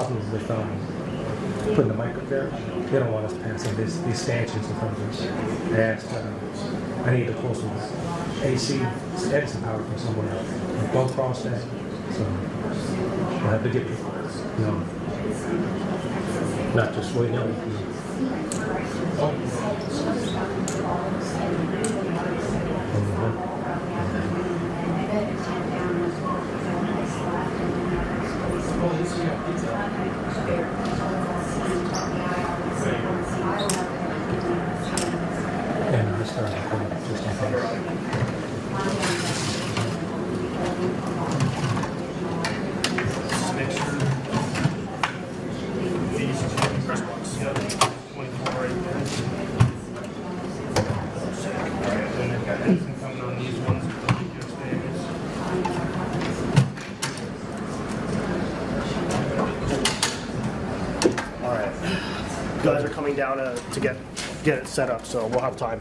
problem with putting the mic up there. They don't want us passing these stanchions in front of us. They asked, I need to pull some AC Edison power from somewhere. Don't cross that. So we'll have to get, not just wait on it. And I started just in case. Make sure these press box. 24 right there. And then got anything coming on these ones. All right. You guys are coming down to get it set up, so we'll have time.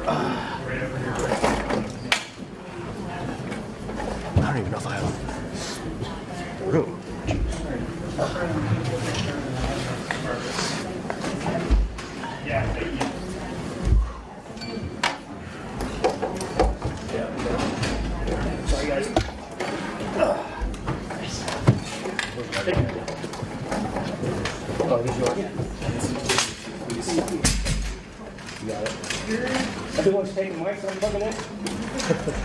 I don't even know if I have room. Yeah, thank you. Sorry, guys. Oh, this is yours? You got it. Everyone's taking mics I'm plugging in?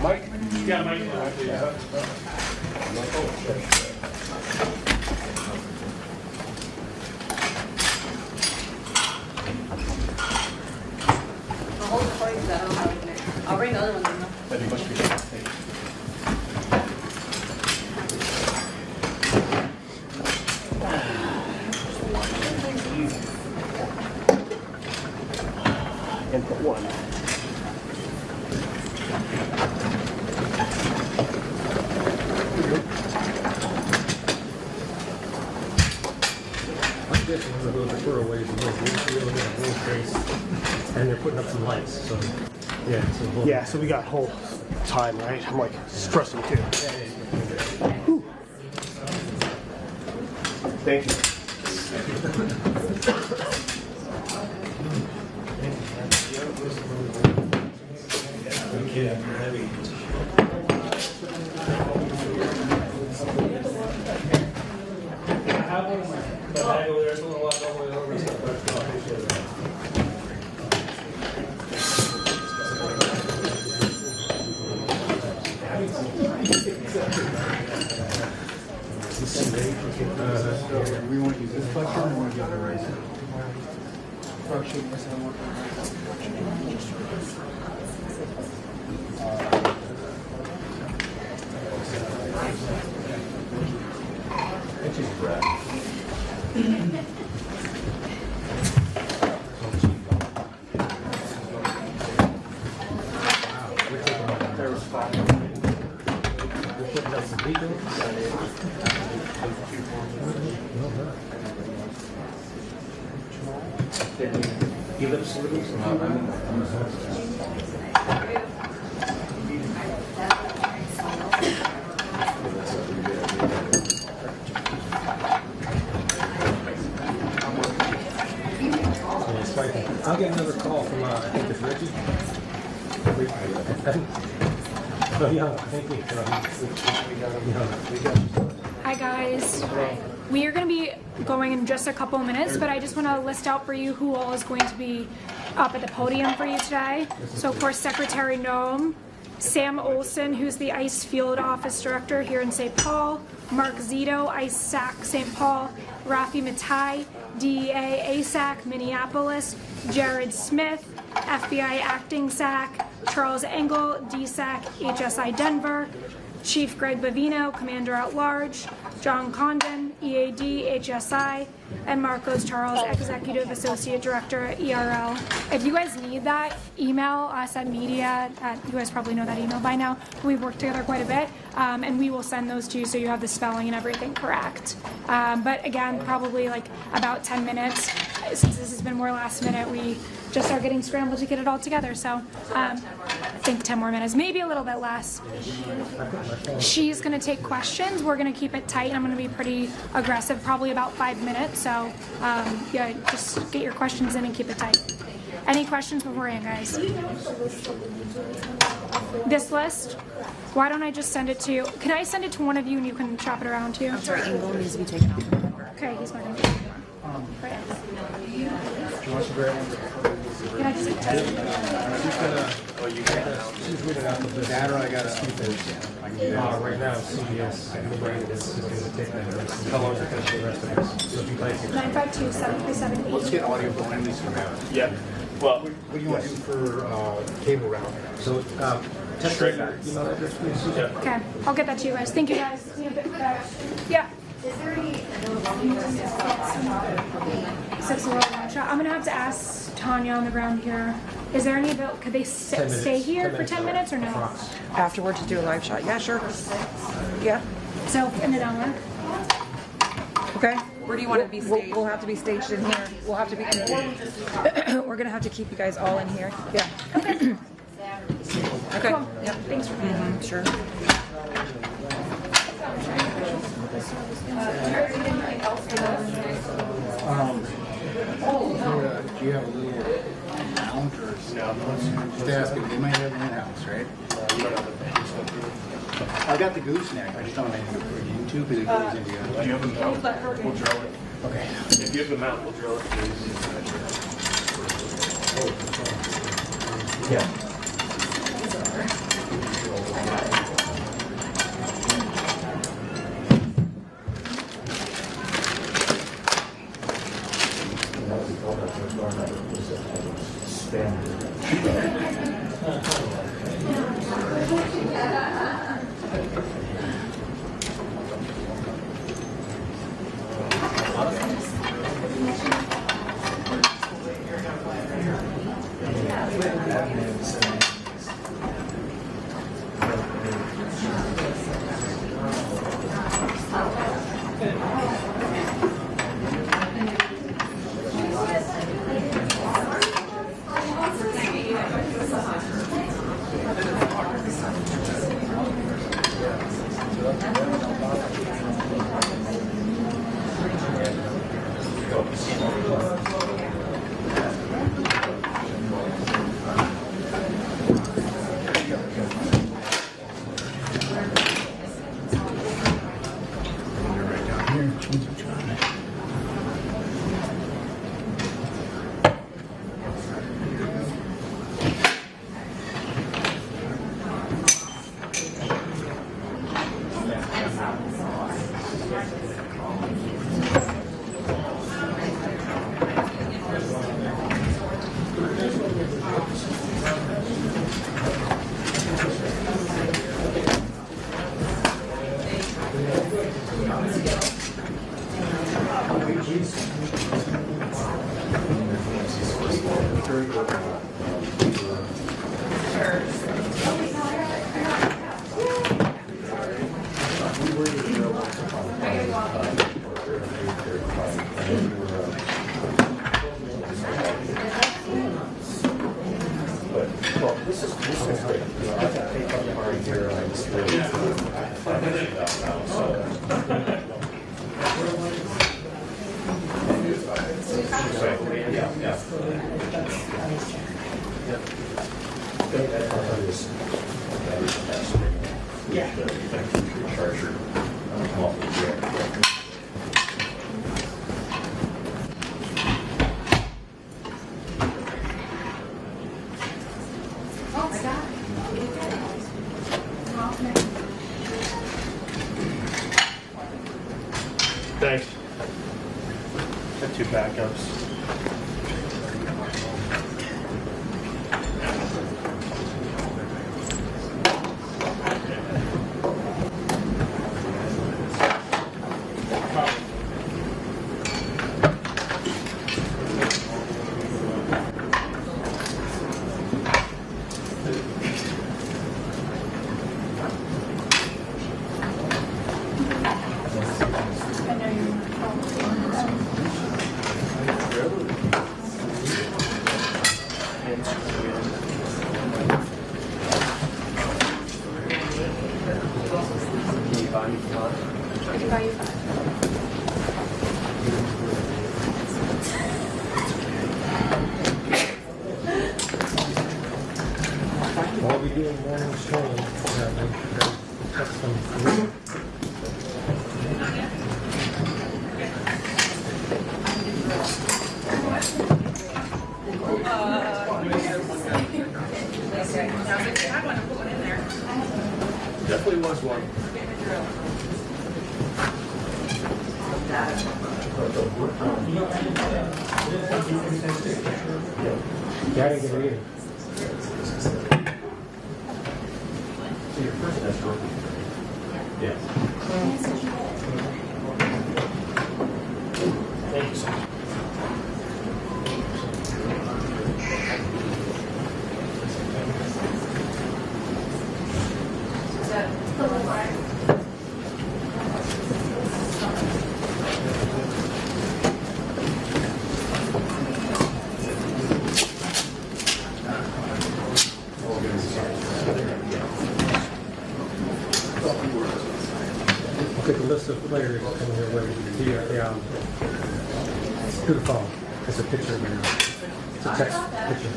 Mike? Yeah, Mike. Yeah. I'll bring the other ones in though. That'd be much appreciated. Input 1. I'm guessing it's a little bit further away from this space, and they're putting up some lights. So yeah, So we got whole time, right? I'm like stressing too. Whew. Thank you. We want to use this button or we want to use the razor? I'll get another call from, I think it's Reggie. Oh, yeah, thank you. Hi guys. We are going to be going in just a couple of minutes, but I just want to list out for you who all is going to be up at the podium for you today. So of course, Secretary Noem, Sam Olson, who's the ICE Field Office Director here in St. Paul, Mark Zito, ICE SAC St. Paul, Rafi Matai, DEA ASAC Minneapolis, Jared Smith, FBI Acting SAC, Charles Engel, DSAC HSI Denver, Chief Greg Bavino, Commander at Large, John Condon, EAD HSI, and Marcos Charles, Executive Associate Director at ERL. If you guys need that, email us at media. You guys probably know that email by now. We've worked together quite a bit, and we will send those to you so you have the spelling and everything correct. But again, probably like about 10 minutes. since this has been more last minute, we just are getting scrambled to get it all together. So I think 10 more minutes, maybe a little bit less. She's going to take questions. We're going to keep it tight. I'm going to be pretty aggressive, probably about 5 minutes. So yeah, just get your questions in and keep it tight. Any questions beforehand, guys? This list? Why don't I just send it to you? Can I send it to one of you and you can shop it around too? I'm sorry, Ingle needs to be taken off. Okay, he's not going to be anymore. Right. Do you want to grab one? Can I just She's reading out the data. I got to keep it. I can do that. Right now, CBS and the brand is going to take that rest. How long is it going to take the rest of this? So if you'd like to. 952-737-80. Let's get audio going at least for now. Yeah. Well, What do you want to do for cable route? So, text me your email address, please. yeah. Okay, I'll get that to you guys. Thank you guys. See you a bit better. Yeah. Six World One Shot. I'm gonna have to ask Tanya on the ground here. Is there any ability? Could they 10 minutes. stay here 10 for 10 minutes or no? Approx. Afterwards, to do a live shot. Yeah, sure. Yeah. So in the downward. Okay. Where do you want to be staged? We'll have to be staged in here. We'll have to be in here. We're gonna have to keep you guys all in here. Yeah. Okay. Okay. Cool. Yep. Thanks for Sure. Do you have a little mount or? Just asking. They might have an in-house, right? I got the gooseneck. I just don't have anything for YouTube because it goes into the Do you have the mount? We'll drill it. Okay. If you have the mount, we'll drill it, please. Yeah. Thanks. Got two backups. I know you. we do a morning training. Text them. Definitely was one. Yeah, I didn't get it either. So your first escort? Yes. Thank you so much. Look at the list of players coming your way. To the phone. It's a picture of it. It's a text picture.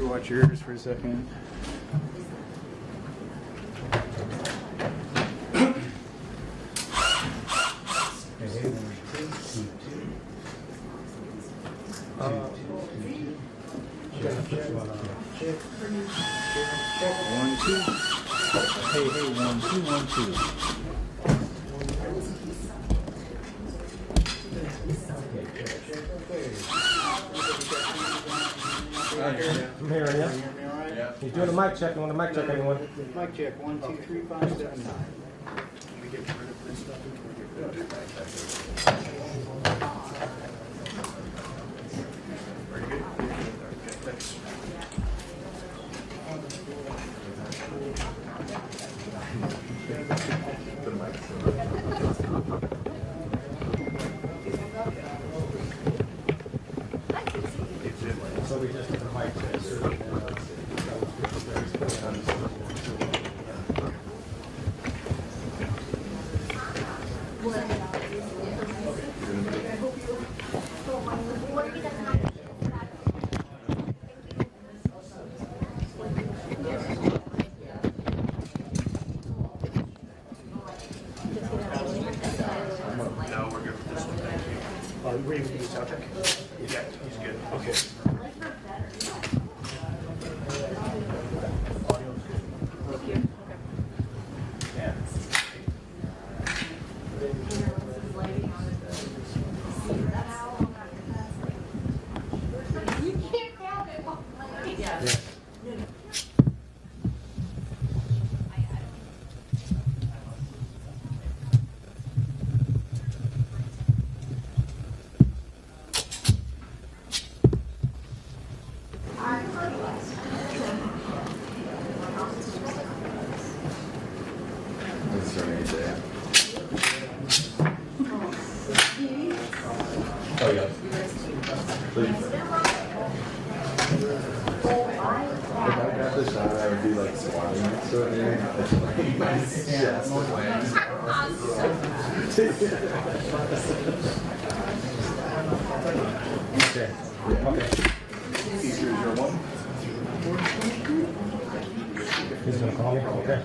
Watch yours for a second. One, two. Hey, 1, 2, 1, 2. I'm hearing you. He's doing a mic check. You want a mic check, anyone? Mic check. 1, 2, 3, 5, 7, 9. So we just did a mic check. Ready for the sound check? Yeah, he's good. Okay. Oh, yeah. If I got the shot, I would be like squatting next to it. Okay. Okay. Here's your one. He's gonna call me? Okay.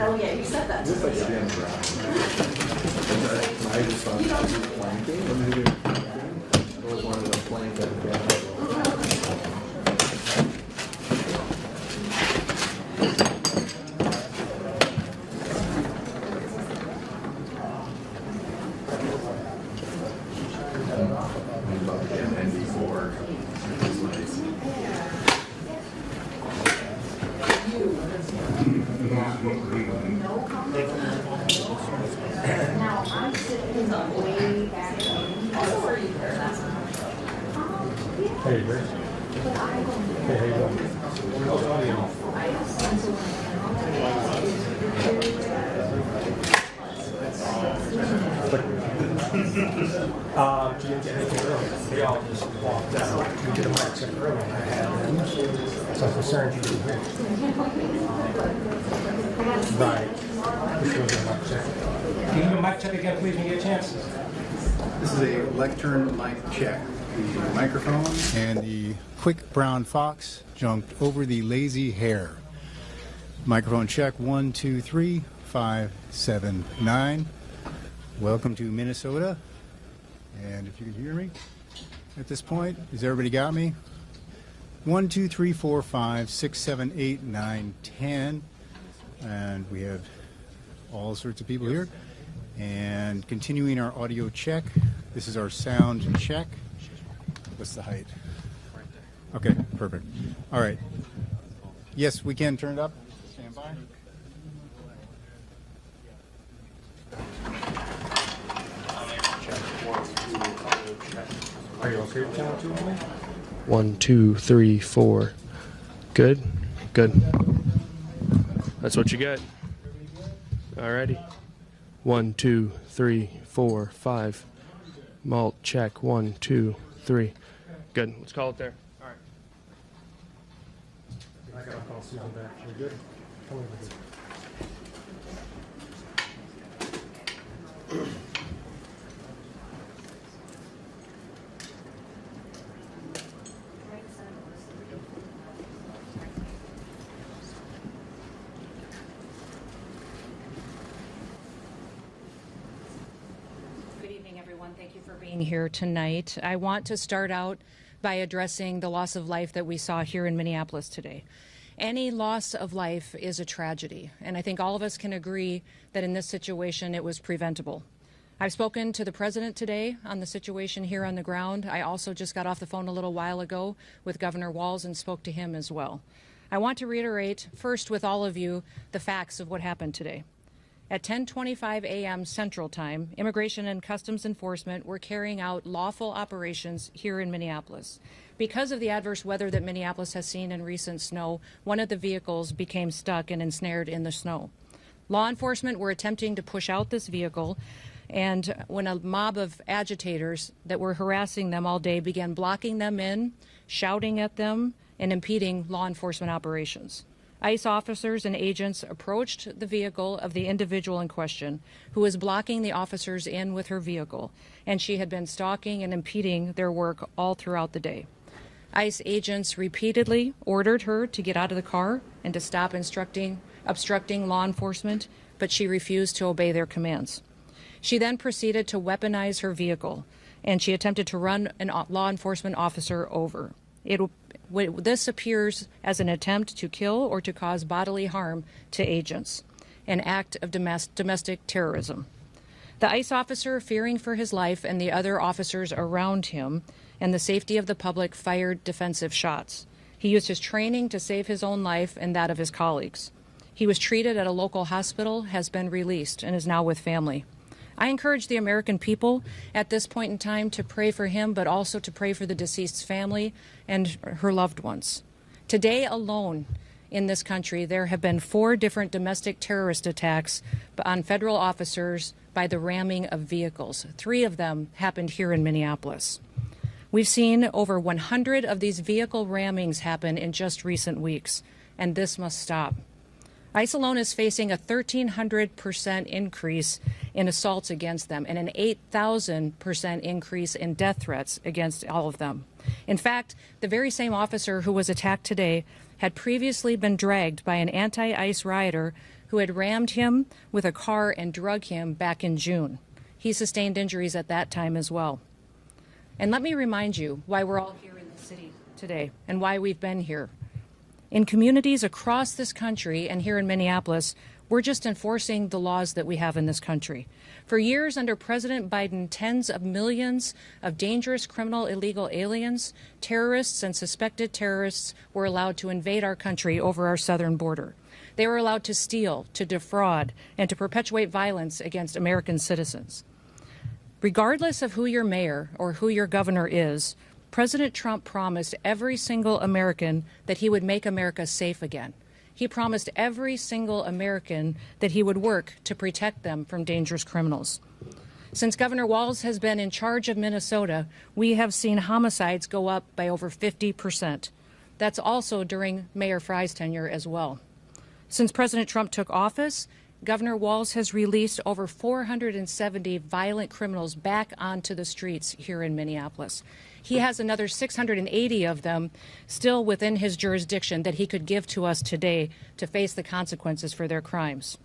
Oh, yeah, you said that. Just like stand around. I just thought it was planking. When they do planking, I always wanted to plank that down. Hey, Rich. Hey, how you doing? How's the audio? She didn't get anything early. They all just walked out. We did a mic check early and I had them. So I was concerned you didn't hear. Right. We should do a mic check. Can you do a mic check again, please, when you get a chance? This is a lectern mic check. The microphone and the quick brown fox jumped over the lazy hare. Microphone check 1, 2, 3, 5, 7, 9. Welcome to Minnesota. And if you can hear me at this point, has everybody got me? 1, 2, 3, 4, 5, 6, 7, 8, 9, 10. And we have all sorts of people here. And continuing our audio check, this is our sound check. What's the height? Okay, perfect. All right. Yes, we can turn it up. Stand by. Are you okay with channel 2 only? 1, 2, 3, 4. Good? Good. That's what you got. Alrighty. 1, 2, 3, 4, 5. Malt check. 1, 2, 3. Good. Let's call it there. Alright. I gotta call Susan back. We good? Tell me we're good. Good evening, everyone. Thank you for being here tonight. I want to start out by addressing the loss of life that we saw here in Minneapolis today. Any loss of life is a tragedy, and I think all of us can agree that in this situation it was preventable. I've spoken to the president today on the situation here on the ground. I also just got off the phone a little while ago with Governor Walz and spoke to him as well. I want to reiterate first with all of you the facts of what happened today. At 10:25 a.m. Central Time, Immigration and Customs Enforcement were carrying out lawful operations here in Minneapolis. Because of the adverse weather that Minneapolis has seen in recent snow, one of the vehicles became stuck and ensnared in the snow. Law enforcement were attempting to push out this vehicle, and when a mob of agitators that were harassing them all day began blocking them in, shouting at them, and impeding law enforcement operations. ICE officers and agents approached the vehicle of the individual in question, who was blocking the officers in with her vehicle, and she had been stalking and impeding their work all throughout the day. ICE agents repeatedly ordered her to get out of the car and to stop obstructing law enforcement, but she refused to obey their commands. She then proceeded to weaponize her vehicle, and she attempted to run a law enforcement officer over. This appears as an attempt to kill or to cause bodily harm to agents, an act of domestic terrorism. The ICE officer, fearing for his life and the other officers around him and the safety of the public, fired defensive shots. He used his training to save his own life and that of his colleagues. He was treated at a local hospital, has been released, and is now with family. I encourage the American people at this point in time to pray for him, but also to pray for the deceased's family and her loved ones. Today alone in this country, there have been 4 different domestic terrorist attacks on federal officers by the ramming of vehicles. 3 of them happened here in Minneapolis. We've seen over 100 of these vehicle rammings happen in just recent weeks, and this must stop. ICE alone is facing a 1,300% increase in assaults against them and an 8,000% increase in death threats against all of them. In fact, the very same officer who was attacked today had previously been dragged by an anti-ICE rioter who had rammed him with a car and drug him back in June. He sustained injuries at that time as well. And let me remind you why we're all here in the city today and why we've been here. In communities across this country and here in Minneapolis, we're just enforcing the laws that we have in this country. For years under President Biden, tens of millions of dangerous criminal illegal aliens, terrorists, and suspected terrorists were allowed to invade our country over our southern border. They were allowed to steal, to defraud, and to perpetuate violence against American citizens. Regardless of who your mayor or who your governor is, President Trump promised every single American that he would make America safe again. He promised every single American that he would work to protect them from dangerous criminals. Since Governor Walz has been in charge of Minnesota, we have seen homicides go up by over 50%. That's also during Mayor Frye's tenure as well. Since President Trump took office, Governor Walz has released over 470 violent criminals back onto the streets here in Minneapolis. He has another 680 of them still within his jurisdiction that he could give to us today to face the consequences for their crimes.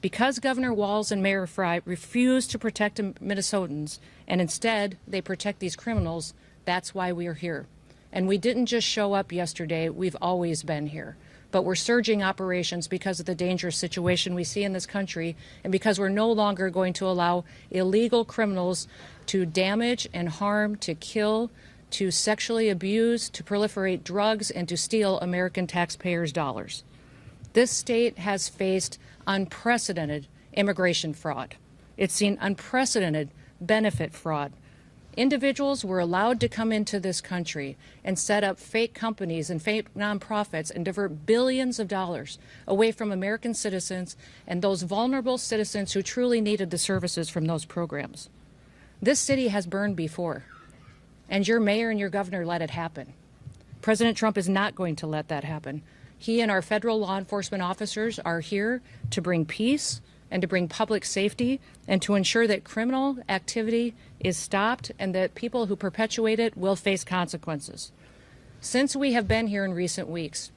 Because Governor Walz and Mayor Frye refuse to protect Minnesotans and instead they protect these criminals, that's why we are here. And we didn't just show up yesterday, we've always been here. But we're surging operations because of the dangerous situation we see in this country and because we're no longer going to allow illegal criminals to damage and harm, to kill, to sexually abuse, to proliferate drugs, and to steal American taxpayers' dollars. This state has faced unprecedented immigration fraud. It's seen unprecedented benefit fraud. Individuals were allowed to come into this country and set up fake companies and fake nonprofits and divert billions of dollars away from American citizens and those vulnerable citizens who truly needed the services from those programs. This city has burned before, and your mayor and your governor let it happen. President Trump is not going to let that happen. He and our federal law enforcement officers are here to bring peace and to bring public safety and to ensure that criminal activity is stopped and that people who perpetuate it will face consequences. Since we have been here in recent weeks,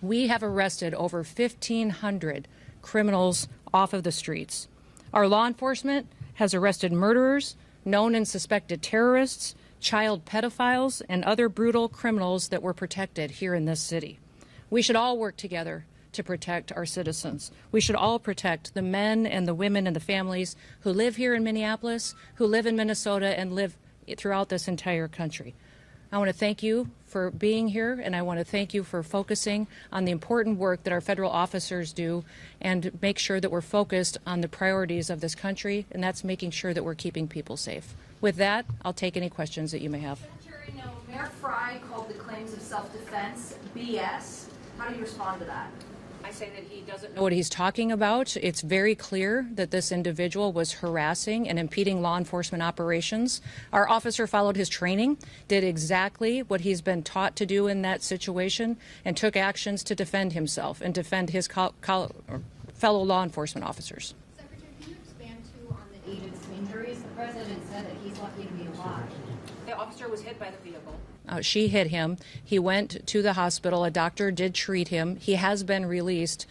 we have arrested over 1,500 criminals off of the streets. Our law enforcement has arrested murderers, known and suspected terrorists, child pedophiles, and other brutal criminals that were protected here in this city. We should all work together to protect our citizens. We should all protect the men and the women and the families who live here in Minneapolis, who live in Minnesota, and live throughout this entire country. I want to thank you for being here, and I want to thank you for focusing on the important work that our federal officers do and make sure that we're focused on the priorities of this country, and that's making sure that we're keeping people safe. With that, I'll take any questions that you may have. Secretary Noem, Mayor Frye called the claims of self-defense BS. How do you respond to that? I say that he doesn't know what he's talking about. It's very clear that this individual was harassing and impeding law enforcement operations. Our officer followed his training, did exactly what he's been taught to do in that situation, and took actions to defend himself and defend his fellow law enforcement officers. Secretary, can you expand too on the agent's injuries? The president said that he's lucky to be alive. The officer was hit by the vehicle. She hit him. He went to the hospital. A doctor did treat him. He has been released,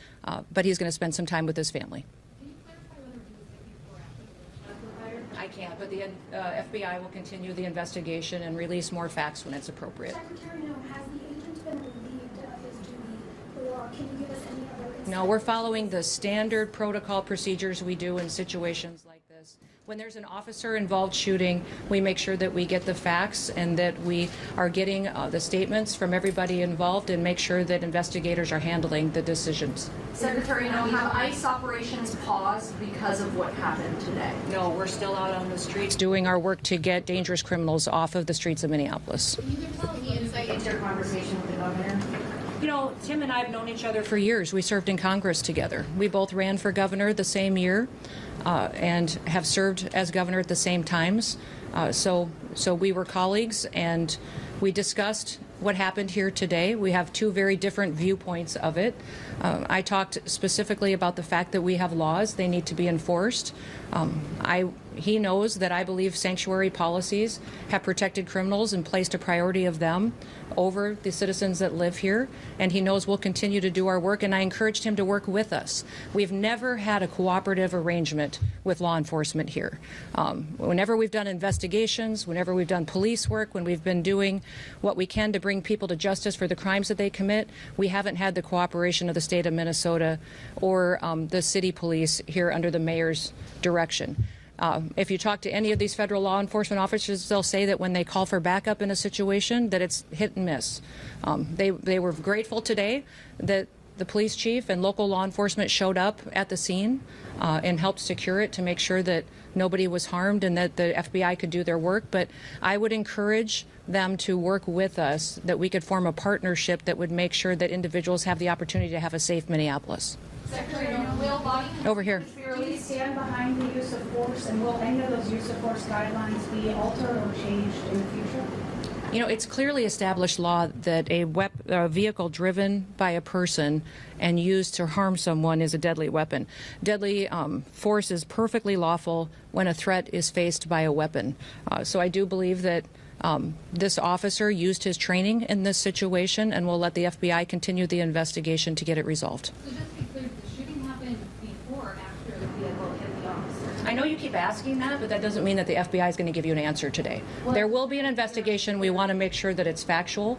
but he's going to spend some time with his family. Can you clarify whether he was hit before or after the shots were fired? I can't, but the FBI will continue the investigation and release more facts when it's appropriate. Secretary Noem, has the agent been relieved of his duty, or can you give us any other insight? No, we're following the standard protocol procedures we do in situations like this. When there's an officer-involved shooting, we make sure that we get the facts and that we are getting the statements from everybody involved and make sure that investigators are handling the decisions. Secretary Noem, have ICE operations paused because of what happened today? No, we're still out on the streets doing our work to get dangerous criminals off of the streets of Minneapolis. Can you give us any insight into your conversation with the governor? You know, Tim and I have known each other for years. We served in Congress together. We both ran for governor the same year and have served as governor at the same times. So we were colleagues, and we discussed what happened here today. We have two very different viewpoints of it. I talked specifically about the fact that we have laws. They need to be enforced. He knows that I believe sanctuary policies have protected criminals and placed a priority of them over the citizens that live here, and he knows we'll continue to do our work, and I encouraged him to work with us. We've never had a cooperative arrangement with law enforcement here. Whenever we've done investigations, whenever we've done police work, when we've been doing what we can to bring people to justice for the crimes that they commit, we haven't had the cooperation of the state of Minnesota or the city police here under the mayor's direction. If you talk to any of these federal law enforcement officers, they'll say that when they call for backup in a situation, that it's hit and miss. They were grateful today that the police chief and local law enforcement showed up at the scene and helped secure it to make sure that nobody was harmed and that the FBI could do their work. But I would encourage them to work with us, that we could form a partnership that would make sure that individuals have the opportunity to have a safe Minneapolis. Secretary Noem, will body Over here. Do you stand behind the use of force, and will any of those use of force guidelines be altered or changed in the future? You know, it's clearly established law that a vehicle driven by a person and used to harm someone is a deadly weapon. Deadly force is perfectly lawful when a threat is faced by a weapon. So I do believe that this officer used his training in this situation, and we'll let the FBI continue the investigation to get it resolved. So just to be clear, the shooting happened before or after the vehicle hit the officer? I know you keep asking that, but that doesn't mean that the FBI is going to give you an answer today. There will be an investigation. We want to make sure that it's factual.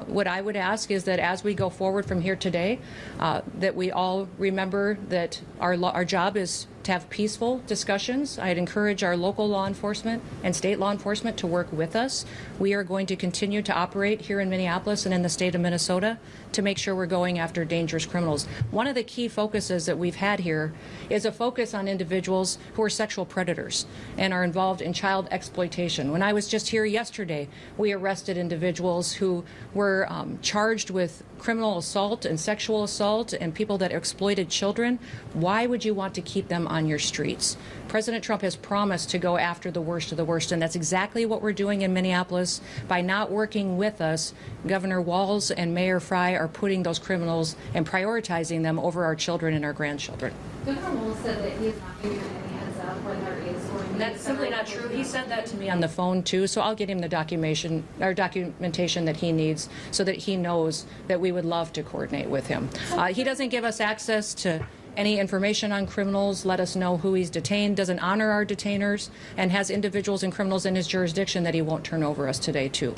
What I would ask is that as we go forward from here today, that we all remember that our job is to have peaceful discussions. I'd encourage our local law enforcement and state law enforcement to work with us. We are going to continue to operate here in Minneapolis and in the state of Minnesota to make sure we're going after dangerous criminals. One of the key focuses that we've had here is a focus on individuals who are sexual predators and are involved in child exploitation. When I was just here yesterday, we arrested individuals who were charged with criminal assault and sexual assault and people that exploited children. Why would you want to keep them on your streets? President Trump has promised to go after the worst of the worst, and that's exactly what we're doing in Minneapolis. By not working with us, Governor Walz and Mayor Fry are putting those criminals and prioritizing them over our children and our grandchildren. Governor Walz said that he is not giving any heads up when there is going to be. That's simply not true. He said that to me on the phone too, so I'll get him the documentation that he needs so that he knows that we would love to coordinate with him. He doesn't give us access to any information on criminals, let us know who he's detained, doesn't honor our detainers, and has individuals and criminals in his jurisdiction that he won't turn over us today too.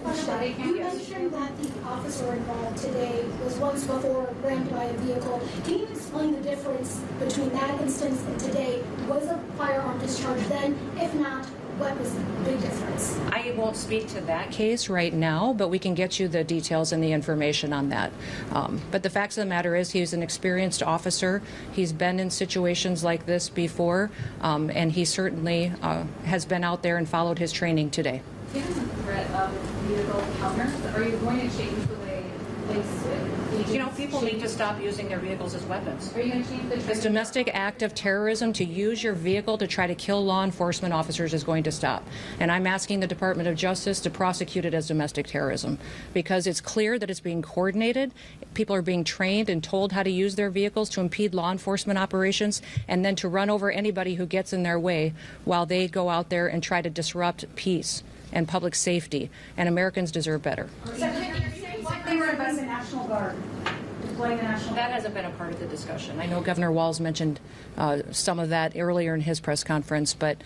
You mentioned that the officer involved today was once before rammed by a vehicle. Can you explain the difference between that instance and today? Was a firearm discharged then? If not, what was the big difference? I won't speak to that case right now, but we can get you the details and the information on that. But the facts of the matter is he's an experienced officer. He's been in situations like this before, and he certainly has been out there and followed his training today. Given the threat of vehicle encounters, are you going to change the way agents? You know, people need to stop using their vehicles as weapons. Are you going to change the This domestic act of terrorism to use your vehicle to try to kill law enforcement officers is going to stop. And I'm asking the Department of Justice to prosecute it as domestic terrorism because it's clear that it's being coordinated. People are being trained and told how to use their vehicles to impede law enforcement operations and then to run over anybody who gets in their way while they go out there and try to disrupt peace and public safety. And Americans deserve better. They were advising the National Guard. Deploying the National Guard. That hasn't been a part of the discussion. I know Governor Walz mentioned some of that earlier in his press conference, but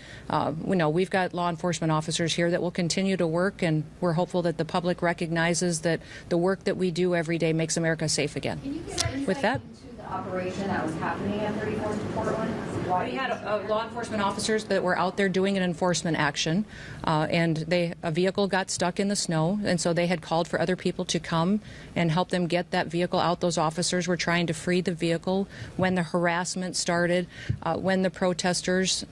we know we've got law enforcement officers here that will continue to work, and we're hopeful that the public recognizes that the work that we do every day makes America safe again. Can you give insight With that, into the operation that was happening at 34th and Portland? we had law enforcement officers that were out there doing an enforcement action, and a vehicle got stuck in the snow, and so they had called for other people to come and help them get that vehicle out. Those officers were trying to free the vehicle when the harassment started, when the protesters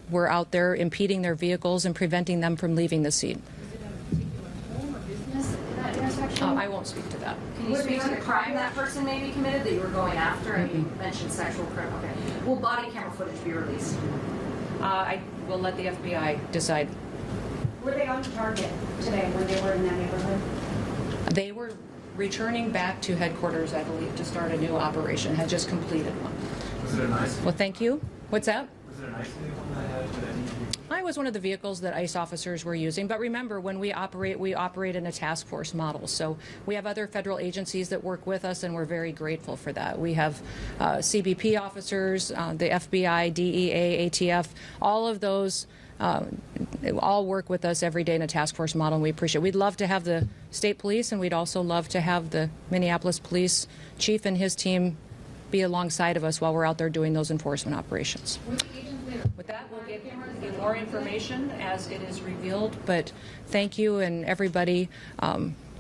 were out there impeding their vehicles and preventing them from leaving the scene. That intersection? I won't speak to that. Can you speak to the crime that person may be committed that you were going after? And you mentioned sexual crime. Okay. Will body camera footage be released? I will let the FBI decide. Were they on target today when they were in that neighborhood? They were returning back to headquarters, I believe, to start a new operation, had just completed one. Was it a nice? Well, thank you. What's that? Was it a nice vehicle that had? I was one of the vehicles that ICE officers were using, but remember, when we operate in a task force model. So we have other federal agencies that work with us, and we're very grateful for that. We have CBP officers, the FBI, DEA, ATF, all of those all work with us every day in a task force model, and we appreciate it. We'd love to have the state police, and we'd also love to have the Minneapolis police chief and his team be alongside of us while we're out there doing those enforcement operations. Were the agents With that, we'll get more information as it is revealed. But thank you and everybody.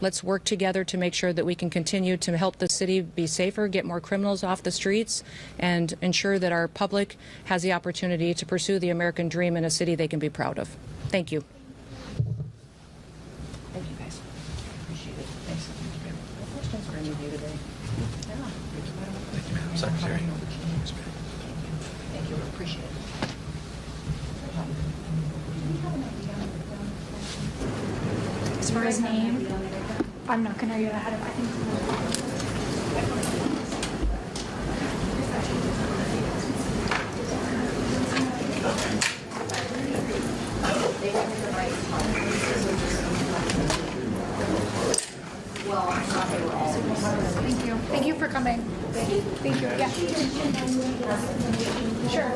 Let's work together to make sure that we can continue to help the city be safer, get more criminals off the streets, and ensure that our public has the opportunity to pursue the American dream in a city they can be proud of. Thank you. Thank you, guys. Appreciate it. Thanks. What questions for any of you today? Yeah. Secretary. Thank you. Appreciate it. As far as name, I'm not going to get ahead of it. I think. Thank you. Thank you for coming. Thank you. Yeah. Sure.